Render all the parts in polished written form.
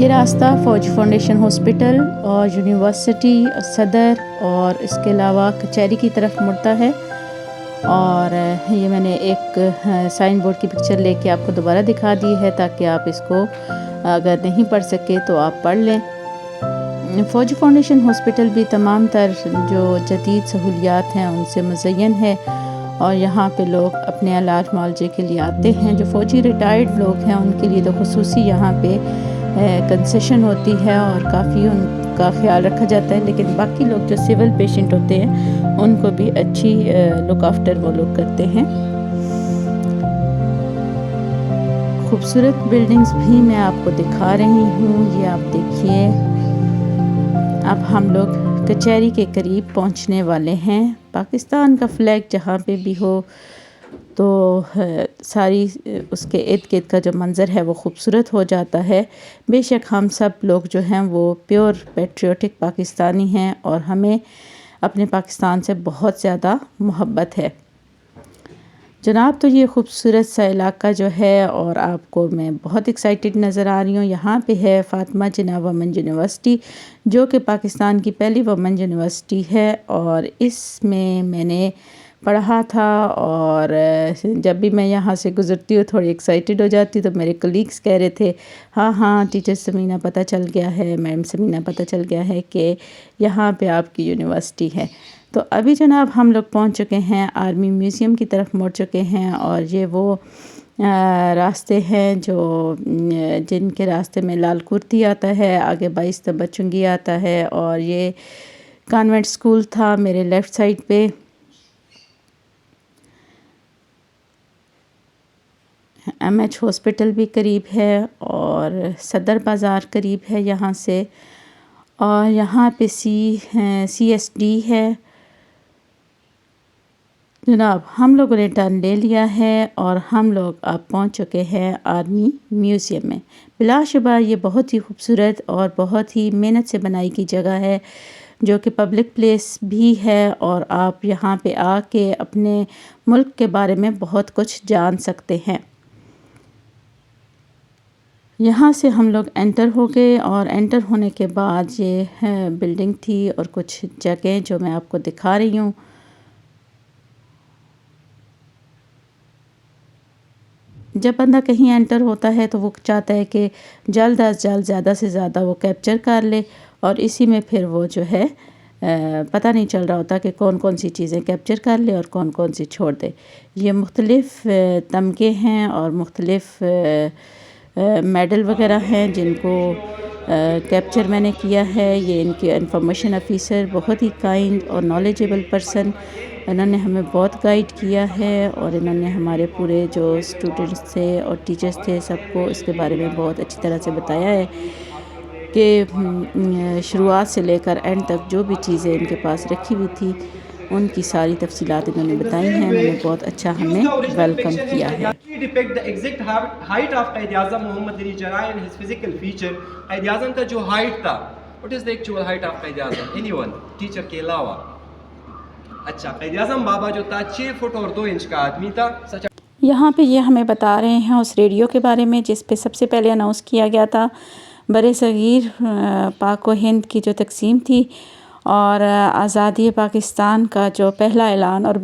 یہ راستہ فوجی فاؤنڈیشن ہاسپٹل اور یونیورسٹی صدر اور اس کے علاوہ کچہری کی طرف مڑتا ہے، اور یہ میں نے ایک سائن بورڈ کی پکچر لے کے آپ کو دوبارہ دکھا دی ہے تاکہ آپ اس کو اگر نہیں پڑھ سکے تو آپ پڑھ لیں۔ فوجی فاؤنڈیشن ہاسپٹل بھی تمام تر جو جدید سہولیات ہیں ان سے مزین ہے، اور یہاں پہ لوگ اپنے علاج معالجے کے لیے آتے ہیں۔ جو فوجی ریٹائرڈ لوگ ہیں ان کے لیے تو خصوصی یہاں پہ کنسیشن ہوتی ہے اور کافی ان کا خیال رکھا جاتا ہے، لیکن باقی لوگ جو سول پیشنٹ ہوتے ہیں ان کو بھی اچھی لک آفٹر وہ لوگ کرتے ہیں۔ خوبصورت بلڈنگز بھی میں آپ کو دکھا رہی ہوں، یہ آپ دیکھیے۔ اب ہم لوگ کچہری کے قریب پہنچنے والے ہیں۔ پاکستان کا فلیگ جہاں پہ بھی ہو تو ساری اس کے ارد گرد کا جو منظر ہے وہ خوبصورت ہو جاتا ہے۔ بے شک ہم سب لوگ جو ہیں وہ پیور پیٹریوٹک پاکستانی ہیں اور ہمیں اپنے پاکستان سے بہت زیادہ محبت ہے۔ جناب تو یہ خوبصورت سا علاقہ جو ہے، اور آپ کو میں بہت ایکسائٹڈ نظر آ رہی ہوں، یہاں پہ ہے فاطمہ جناح وومن یونیورسٹی، جو کہ پاکستان کی پہلی وومن یونیورسٹی ہے، اور اس میں نے پڑھا تھا، اور جب بھی میں یہاں سے گزرتی ہوں تھوڑی ایکسائٹیڈ ہو جاتی، تو میرے کلیگس کہہ رہے تھے ہاں ہاں ٹیچر سمینہ پتہ چل گیا ہے، میم سمینہ پتہ چل گیا ہے کہ یہاں پہ آپ کی یونیورسٹی ہے۔ تو ابھی جناب ہم لوگ پہنچ چکے ہیں، آرمی میوزیم کی طرف مڑ چکے ہیں، اور یہ وہ راستے ہیں جو جن کے راستے میں لال کرتی آتا ہے، آگے بائستہ بچنگی آتا ہے، اور یہ کانوینٹ اسکول تھا میرے لیفٹ سائڈ پہ۔ ایم ایچ ہاسپٹل بھی قریب ہے، اور صدر بازار قریب ہے یہاں سے، اور یہاں پہ سی ایس ڈی ہے۔ جناب ہم لوگوں نے ٹرن لے لیا ہے، اور ہم لوگ اب پہنچ چکے ہیں آرمی میوزیم میں۔ بلا شبہ یہ بہت ہی خوبصورت اور بہت ہی محنت سے بنائی کی جگہ ہے، جو کہ پبلک پلیس بھی ہے، اور آپ یہاں پہ آ کے اپنے ملک کے بارے میں بہت کچھ جان سکتے ہیں۔ یہاں سے ہم لوگ انٹر ہو گئے، اور انٹر ہونے کے بعد یہ بلڈنگ تھی اور کچھ جگہیں جو میں آپ کو دکھا رہی ہوں۔ جب بندہ کہیں انٹر ہوتا ہے تو وہ چاہتا ہے کہ جلد از جلد زیادہ سے زیادہ وہ کیپچر کر لے، اور اسی میں پھر وہ جو ہے پتہ نہیں چل رہا ہوتا کہ کون کون سی چیزیں کیپچر کر لے اور کون کون سی چھوڑ دے۔ یہ مختلف تمغے ہیں اور مختلف میڈل وغیرہ ہیں جن کو کیپچر میں نے کیا ہے۔ یہ ان کے انفارمیشن آفیسر بہت ہی کائنڈ اور نالجیبل پرسن، انہوں نے ہمیں بہت گائیڈ کیا ہے، اور انہوں نے ہمارے پورے جو اسٹوڈنٹس تھے اور ٹیچرس تھے سب کو اس کے بارے میں بہت اچھی طرح سے بتایا ہے کہ شروعات سے لے کر اینڈ تک جو بھی چیزیں ان کے پاس رکھی ہوئی تھی ان کی ساری تفصیلات انہوں نے بتائی ہیں۔ انہوں نے بہت اچھا ہمیں ویلکم کیا ہے۔ depict the exact height of Quaid Azam Muhammad Ali Jinnah and his physical feature۔ Quaid Azam کا جو ہائٹ تھا، what is the actual height of Quaid Azam? anyone teacher کے علاوہ؟ اچھا، قائد اعظم بابا جو تھا 6 فٹ اور 2 انچ کا آدمی تھا۔ یہاں پہ یہ ہمیں بتا رہے ہیں اس ریڈیو کے بارے میں جس پہ سب سے پہلے اناؤنس کیا گیا تھا بر صغیر پاک و ہند کی جو تقسیم تھی، اور آزادی پاکستان کا جو پہلا اعلان اور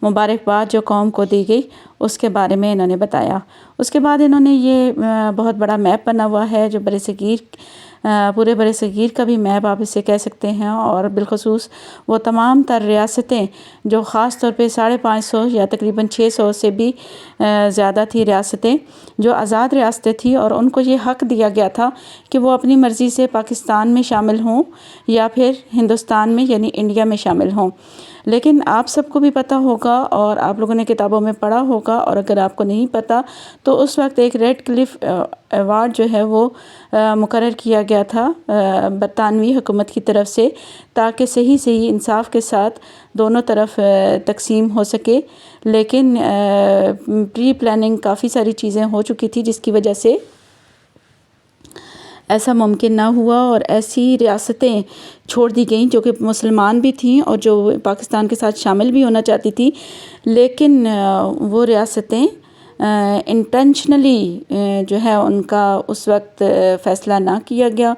مبارکباد جو قوم کو دی گئی اس کے بارے میں انہوں نے بتایا۔ اس کے بعد انہوں نے یہ بہت بڑا میپ بنا ہوا ہے جو پورے بر صغیر کا بھی میپ آپ اسے کہہ سکتے ہیں، اور بالخصوص وہ تمام تر ریاستیں جو خاص طور پہ 550 یا تقریباً 600 سے بھی زیادہ تھی ریاستیں جو آزاد ریاستیں تھیں، اور ان کو یہ حق دیا گیا تھا کہ وہ اپنی مرضی سے پاکستان میں شامل ہوں یا پھر ہندوستان میں یعنی انڈیا میں شامل ہوں۔ لیکن آپ سب کو بھی پتہ ہوگا اور آپ لوگوں نے کتابوں میں پڑھا ہوگا، اور اگر آپ کو نہیں پتہ تو اس وقت ایک ریڈ کلف ایوارڈ جو ہے وہ مقرر کیا گیا تھا برطانوی حکومت کی طرف سے، تاکہ صحیح انصاف کے ساتھ دونوں طرف تقسیم ہو سکے۔ لیکن پری پلاننگ کافی ساری چیزیں ہو چکی تھی جس کی وجہ سے ایسا ممکن نہ ہوا، اور ایسی ریاستیں چھوڑ دی گئیں جو کہ مسلمان بھی تھیں اور جو پاکستان کے ساتھ شامل بھی ہونا چاہتی تھی، لیکن وہ ریاستیں انٹینشنلی جو ہے ان کا اس وقت فیصلہ نہ کیا گیا،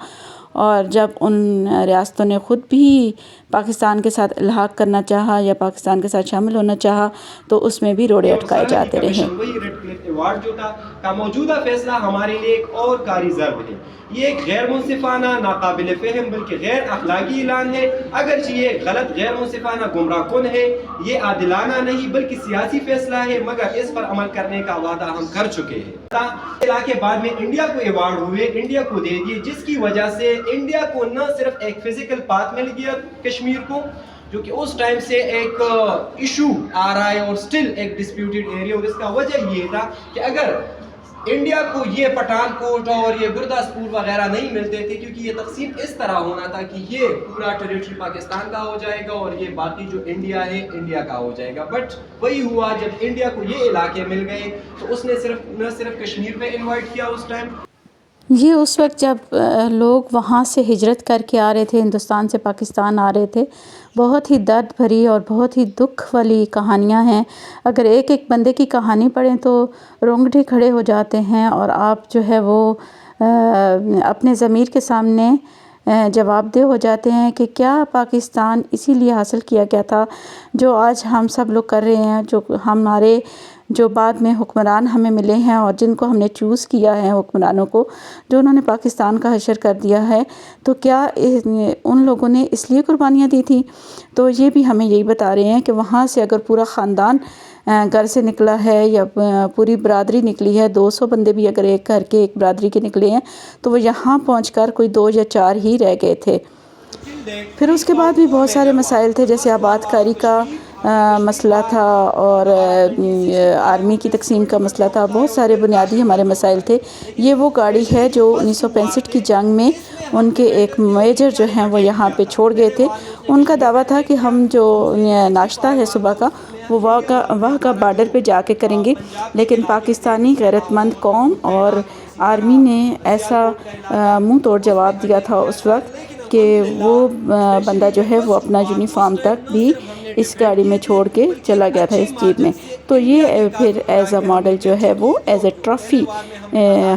اور جب ان ریاستوں نے خود بھی پاکستان کے ساتھ الحاق کرنا چاہا یا پاکستان کے ساتھ شامل ہونا چاہا تو اس میں بھی روڑے اٹکائے جاتے رہے۔ وہی ریڈ کلف ایوارڈ جو تھا کا موجودہ فیصلہ ہمارے لیے ایک اور کاری ضرب ہے۔ یہ ایک غیر منصفانہ، ناقابل فہم بلکہ غیر اخلاقی اعلان ہے۔ اگرچہ یہ غلط، غیر منصفانہ، گمراہ کن ہے، یہ عادلانہ نہیں بلکہ سیاسی فیصلہ ہے، مگر اس پر عمل کرنے کا وعدہ ہم کر چکے ہیں۔ علاقے بعد میں انڈیا کو ایوارڈ ہوئے، انڈیا کو دے دیے، جس کی وجہ سے انڈیا کو نہ صرف ایک فزیکل پاتھ مل گیا کشمیر کو، جو کہ اس ٹائم سے ایک ایشو آ رہا ہے اور سٹل ایک ڈسپیوٹڈ ایریا، اور اس کا وجہ یہ تھا کہ اگر انڈیا کو یہ پٹھان کوٹ اور یہ گرداسپور وغیرہ نہیں ملتے تھے، کیونکہ یہ تقسیم اس طرح ہونا تھا کہ یہ پورا ٹیریٹری پاکستان کا ہو جائے گا اور یہ باقی جو انڈیا ہے انڈیا کا ہو جائے گا۔ بٹ وہی ہوا، جب انڈیا کو یہ علاقے مل گئے تو اس نے نہ صرف کشمیر پہ انوائٹ کیا اس ٹائم۔ یہ اس وقت جب لوگ وہاں سے ہجرت کر کے آ رہے تھے، ہندوستان سے پاکستان آ رہے تھے، بہت ہی درد بھری اور بہت ہی دکھ والی کہانیاں ہیں۔ اگر ایک ایک بندے کی کہانی پڑھیں تو رونگٹے کھڑے ہو جاتے ہیں، اور آپ جو ہے وہ اپنے ضمیر کے سامنے جواب دہ ہو جاتے ہیں کہ کیا پاکستان اسی لیے حاصل کیا گیا تھا جو آج ہم سب لوگ کر رہے ہیں، جو ہمارے جو بعد میں حکمران ہمیں ملے ہیں اور جن کو ہم نے چوز کیا ہے حکمرانوں کو، جو انہوں نے پاکستان کا حشر کر دیا ہے، تو کیا ان لوگوں نے اس لیے قربانیاں دی تھیں؟ تو یہ بھی ہمیں یہی بتا رہے ہیں کہ وہاں سے اگر پورا خاندان گھر سے نکلا ہے یا پوری برادری نکلی ہے، 200 بندے بھی اگر ایک گھر کے ایک برادری کے نکلے ہیں، تو وہ یہاں پہنچ کر کوئی 2 یا 4 ہی رہ گئے تھے۔ پھر اس کے بعد بھی بہت سارے مسائل تھے، جیسے آباد کاری کا مسئلہ تھا اور آرمی کی تقسیم کا مسئلہ تھا، بہت سارے بنیادی ہمارے مسائل تھے۔ یہ وہ گاڑی ہے جو 1965 کی جنگ میں ان کے ایک میجر جو ہیں وہ یہاں پہ چھوڑ گئے تھے۔ ان کا دعویٰ تھا کہ ہم جو ناشتہ ہے صبح کا وہ وہاں کا بارڈر پہ جا کے کریں گے، لیکن پاکستانی غیرت مند قوم اور آرمی نے ایسا منہ توڑ جواب دیا تھا اس وقت کہ وہ بندہ جو ہے وہ اپنا یونیفارم تک بھی اس گاڑی میں چھوڑ کے چلا گیا تھا اس جیپ میں۔ تو یہ پھر ایز اے ماڈل جو ہے وہ ایز اے ٹرافی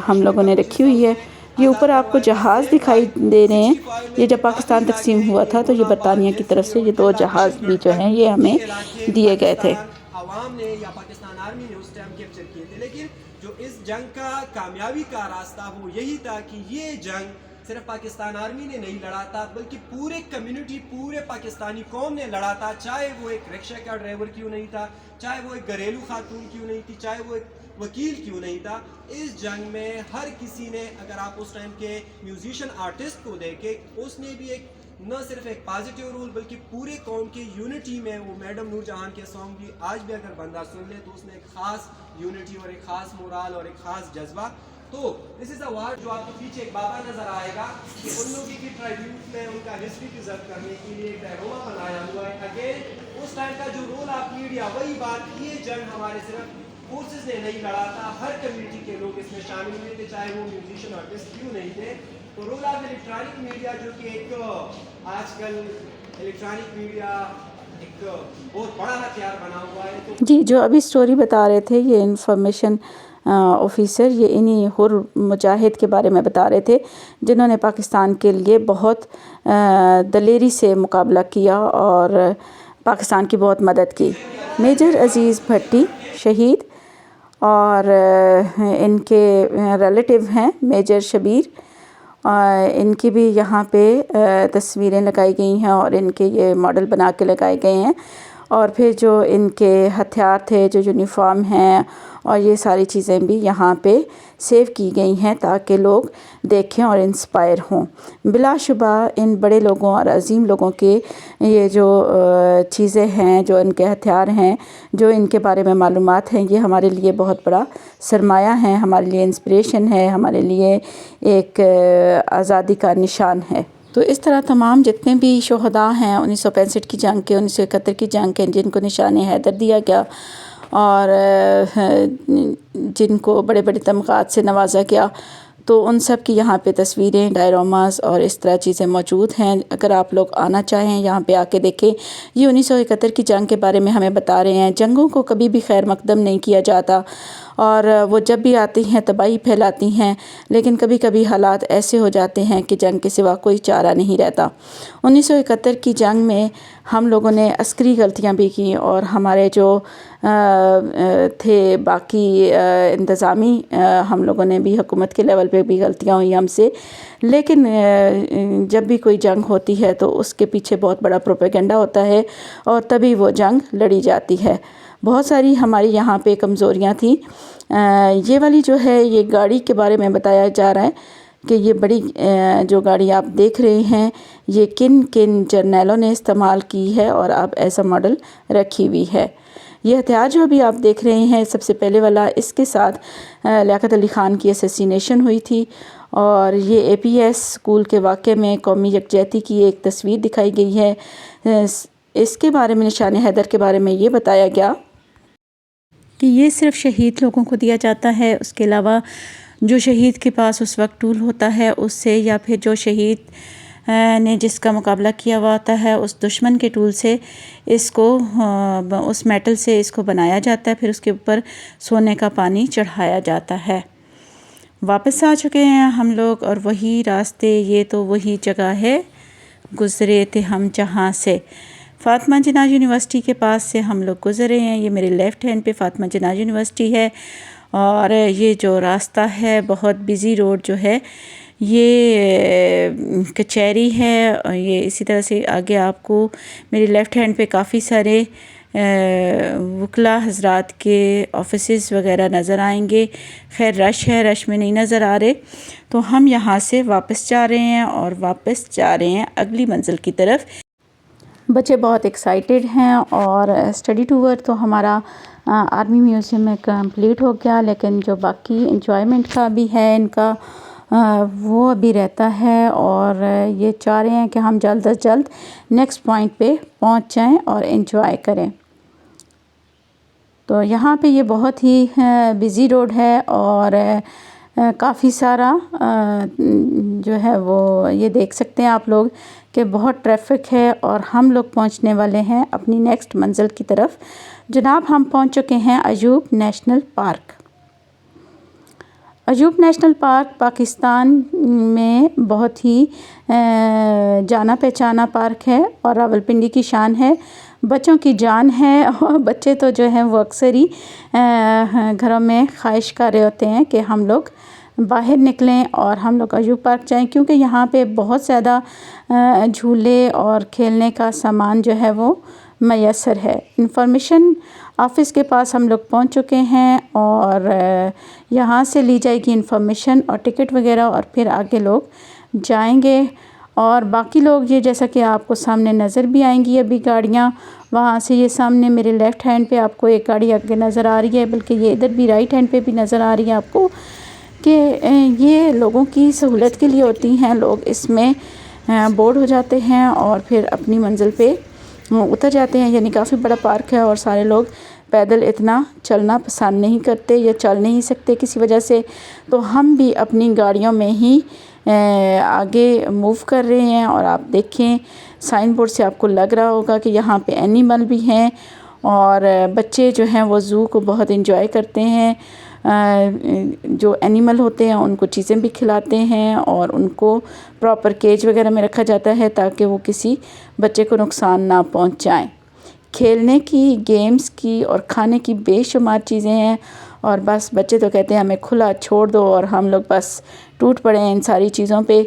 ہم لوگوں نے رکھی ہوئی ہے۔ یہ اوپر آپ کو جہاز دکھائی دے رہے ہیں، یہ جب پاکستان تقسیم ہوا تھا تو یہ برطانیہ کی طرف سے یہ 2 جہاز بھی جو ہیں یہ ہمیں دیے گئے تھے۔ عوام نے یا پاکستان آرمی نے اس ٹائم کیپچر کیے تھے، لیکن جو اس جنگ کا کامیابی کا راستہ وہ یہی تھا کہ یہ جنگ صرف پاکستان آرمی نے نہیں لڑا تھا، بلکہ پورے کمیونٹی، پورے پاکستانی قوم نے لڑا تھا، چاہے وہ ایک رکشہ کا ڈرائیور کیوں نہیں تھا، چاہے وہ ایک گھریلو خاتون کیوں نہیں تھی، چاہے وہ ایک وکیل کیوں نہیں تھا۔ اس جنگ میں ہر کسی نے، اگر آپ اس ٹائم کے میوزیشین آرٹسٹ کو دیکھیں، اس نے بھی ایک نہ صرف ایک پازیٹیو رول بلکہ پورے قوم کی یونٹی میں، وہ میڈم نور جہاں کے سانگ بھی آج بھی اگر بندہ سن لے تو اس نے ایک خاص یونٹی اور ایک خاص مورال اور ایک خاص جذبہ۔ تو دس از اے وار جو آپ کو پیچھے ایک بابا نظر آئے گا کہ ان لوگوں کی ٹرائبیوٹ میں ان کا ہسٹری پرزرو کرنے کے لیے ایک ڈائروما بنایا ہوا ہے۔ اگین اس ٹائم کا جو رول آف میڈیا، وہی بات، یہ جنگ ہمارے صرف فورسز نے نہیں لڑا تھا، ہر کمیونٹی کے لوگ اس میں شامل ہوئے تھے، چاہے وہ میوزیشین آرٹسٹ کیوں نہیں تھے۔ تو رول آف الیکٹرانک میڈیا جو کہ ایک آج کل الیکٹرانک میڈیا ایک بہت بڑا ہتھیار بنا ہوا ہے۔ جی، جو ابھی سٹوری بتا رہے تھے یہ انفارمیشن آفیسر، یہ انہی حر مجاہد کے بارے میں بتا رہے تھے جنہوں نے پاکستان کے لیے بہت دلیری سے مقابلہ کیا اور پاکستان کی بہت مدد کی۔ میجر عزیز بھٹی شہید، اور ان کے ریلیٹیو ہیں میجر شبیر، ان کی بھی یہاں پہ تصویریں لگائی گئی ہیں اور ان کے یہ ماڈل بنا کے لگائے گئے ہیں۔ اور پھر جو ان کے ہتھیار تھے، جو یونیفارم ہیں اور یہ ساری چیزیں بھی یہاں پہ سیو کی گئی ہیں تاکہ لوگ دیکھیں اور انسپائر ہوں۔ بلا شبہ ان بڑے لوگوں اور عظیم لوگوں کے یہ جو چیزیں ہیں، جو ان کے ہتھیار ہیں، جو ان کے بارے میں معلومات ہیں، یہ ہمارے لیے بہت بڑا سرمایہ ہیں، ہمارے لیے انسپریشن ہے، ہمارے لیے ایک آزادی کا نشان ہے۔ تو اس طرح تمام جتنے بھی شہداء ہیں 1965 کی جنگ کے، 1971 کی جنگ کے، جن کو نشان حیدر دیا گیا اور جن کو بڑے بڑے تمغات سے نوازا گیا، تو ان سب کی یہاں پہ تصویریں، ڈائراماز اور اس طرح چیزیں موجود ہیں۔ اگر آپ لوگ آنا چاہیں یہاں پہ آ کے دیکھیں۔ یہ 1971 کی جنگ کے بارے میں ہمیں بتا رہے ہیں۔ جنگوں کو کبھی بھی خیر مقدم نہیں کیا جاتا اور وہ جب بھی آتی ہیں تباہی پھیلاتی ہیں، لیکن کبھی کبھی حالات ایسے ہو جاتے ہیں کہ جنگ کے سوا کوئی چارہ نہیں رہتا۔ 1971 کی جنگ میں ہم لوگوں نے عسکری غلطیاں بھی کی اور ہمارے جو تھے باقی انتظامی، ہم لوگوں نے بھی حکومت کے لیول پہ بھی غلطیاں ہوئی ہم سے، لیکن جب بھی کوئی جنگ ہوتی ہے تو اس کے پیچھے بہت بڑا پروپیگنڈا ہوتا ہے اور تبھی وہ جنگ لڑی جاتی ہے۔ بہت ساری ہماری یہاں پہ کمزوریاں تھیں۔ یہ والی جو ہے یہ گاڑی کے بارے میں بتایا جا رہا ہے کہ یہ بڑی جو گاڑی آپ دیکھ رہے ہیں یہ کن کن جرنیلوں نے استعمال کی ہے اور اب ایسا ماڈل رکھی ہوئی ہے۔ یہ ہتھیار جو ابھی آپ دیکھ رہے ہیں سب سے پہلے والا، اس کے ساتھ لیاقت علی خان کی اسیسینیشن ہوئی تھی، اور یہ اے پی ایس اسکول کے واقعے میں قومی یکجہتی کی ایک تصویر دکھائی گئی ہے۔ اس کے بارے میں نشان حیدر کے بارے میں یہ بتایا گیا کہ یہ صرف شہید لوگوں کو دیا جاتا ہے، اس کے علاوہ جو شہید کے پاس اس وقت ٹول ہوتا ہے اس سے، یا پھر جو شہید نے جس کا مقابلہ کیا ہوا ہوتا ہے اس دشمن کے ٹول سے اس کو، اس میٹل سے اس کو بنایا جاتا ہے، پھر اس کے اوپر سونے کا پانی چڑھایا جاتا ہے۔ واپس آ چکے ہیں ہم لوگ، اور وہی راستے، یہ تو وہی جگہ ہے گزرے تھے ہم جہاں سے فاطمہ جناح یونیورسٹی کے پاس سے ہم لوگ گزرے ہیں۔ یہ میرے لیفٹ ہینڈ پہ فاطمہ جناح یونیورسٹی ہے، اور یہ جو راستہ ہے بہت بزی روڈ جو ہے یہ کچہری ہے۔ یہ اسی طرح سے آگے آپ کو میری لیفٹ ہینڈ پہ کافی سارے وکلاء حضرات کے آفیسز وغیرہ نظر آئیں گے۔ خیر رش ہے، رش میں نہیں نظر آ رہے، تو ہم یہاں سے واپس جا رہے ہیں اور واپس جا رہے ہیں اگلی منزل کی طرف۔ بچے بہت ایکسائٹیڈ ہیں، اور اسٹڈی ٹور تو ہمارا آرمی میوزیم میں کمپلیٹ ہو گیا، لیکن جو باقی انجوائمنٹ کا بھی ہے ان کا وہ ابھی رہتا ہے، اور یہ چاہ رہے ہیں کہ ہم جلد از جلد نیکسٹ پوائنٹ پہ پہنچ جائیں اور انجوائے کریں۔ تو یہاں پہ یہ بہت ہی بزی روڈ ہے، اور کافی سارا جو ہے وہ یہ دیکھ سکتے ہیں آپ لوگ کہ بہت ٹریفک ہے، اور ہم لوگ پہنچنے والے ہیں اپنی نیکسٹ منزل کی طرف۔ جناب ہم پہنچ چکے ہیں Ayub national park. Ayub national park Pakistan میں بہت ہی جانا پہچانا پارک ہے، اور راولپنڈی کی شان ہے، بچوں کی جان ہے، اور بچے تو جو ہیں وہ اکثر ہی گھروں میں خواہش کر رہے ہوتے ہیں کہ ہم لوگ باہر نکلیں اور ہم لوگ عیوب پارک جائیں، کیونکہ یہاں پہ بہت زیادہ جھولے اور کھیلنے کا سامان جو ہے وہ میسر ہے۔ انفارمیشن آفس کے پاس ہم لوگ پہنچ چکے ہیں، اور یہاں سے لی جائے گی انفارمیشن اور ٹکٹ وغیرہ، اور پھر آگے لوگ جائیں گے۔ اور باقی لوگ یہ جیسا کہ آپ کو سامنے نظر بھی آئیں گی ابھی گاڑیاں، وہاں سے یہ سامنے میرے لیفٹ ہینڈ پہ آپ کو ایک گاڑی آگے نظر آ رہی ہے، بلکہ یہ ادھر بھی رائٹ ہینڈ پہ بھی نظر آ رہی ہے آپ کو، کہ یہ لوگوں کی سہولت کے لیے ہوتی ہیں۔ لوگ اس میں بورڈ ہو جاتے ہیں اور پھر اپنی منزل پہ اتر جاتے ہیں، یعنی کافی بڑا پارک ہے، اور سارے لوگ پیدل اتنا چلنا پسند نہیں کرتے یا چل نہیں سکتے کسی وجہ سے، تو ہم بھی اپنی گاڑیوں میں ہی آگے موو کر رہے ہیں۔ اور آپ دیکھیں سائن بورڈ سے آپ کو لگ رہا ہوگا کہ یہاں پہ اینیمل بھی ہیں، اور بچے جو ہیں وہ زو کو بہت انجوائے کرتے ہیں، جو اینیمل ہوتے ہیں ان کو چیزیں بھی کھلاتے ہیں، اور ان کو پراپر کیج وغیرہ میں رکھا جاتا ہے تاکہ وہ کسی بچے کو نقصان نہ پہنچائیں۔ کھیلنے کی، گیمز کی اور کھانے کی بے شمار چیزیں ہیں، اور بس بچے تو کہتے ہیں ہمیں کھلا چھوڑ دو، اور ہم لوگ بس ٹوٹ پڑے ہیں ان ساری چیزوں پہ۔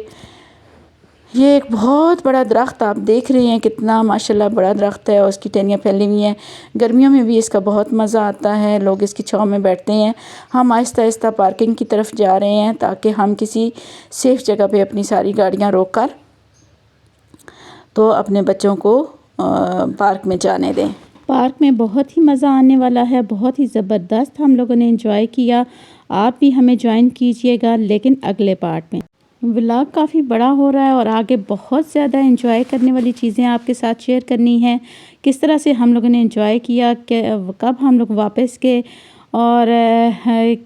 یہ ایک بہت بڑا درخت آپ دیکھ رہے ہیں، کتنا ماشاءاللہ بڑا درخت ہے، اور اس کی ٹہنیاں پھیلی ہوئی ہیں۔ گرمیوں میں بھی اس کا بہت مزہ آتا ہے، لوگ اس کی چھاؤں میں بیٹھتے ہیں۔ ہم آہستہ آہستہ پارکنگ کی طرف جا رہے ہیں تاکہ ہم کسی سیف جگہ پہ اپنی ساری گاڑیاں روک کر تو اپنے بچوں کو پارک میں جانے دیں۔ پارک میں بہت ہی مزہ آنے والا ہے، بہت ہی زبردست ہم لوگوں نے انجوائے کیا۔ آپ بھی ہمیں جوائن کیجئے گا، لیکن اگلے پارٹ میں۔ ولاگ کافی بڑا ہو رہا ہے، اور آگے بہت زیادہ انجوائے کرنے والی چیزیں آپ کے ساتھ شیئر کرنی ہیں، کس طرح سے ہم لوگوں نے انجوائے کیا، کہ کب ہم لوگ واپس گئے، اور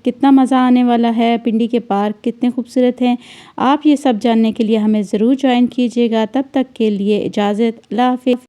کتنا مزہ آنے والا ہے۔ پنڈی کے پارک کتنے خوبصورت ہیں، آپ یہ سب جاننے کے لیے ہمیں ضرور جوائن کیجئے گا۔ تب تک کے لیے اجازت، اللہ حافظ۔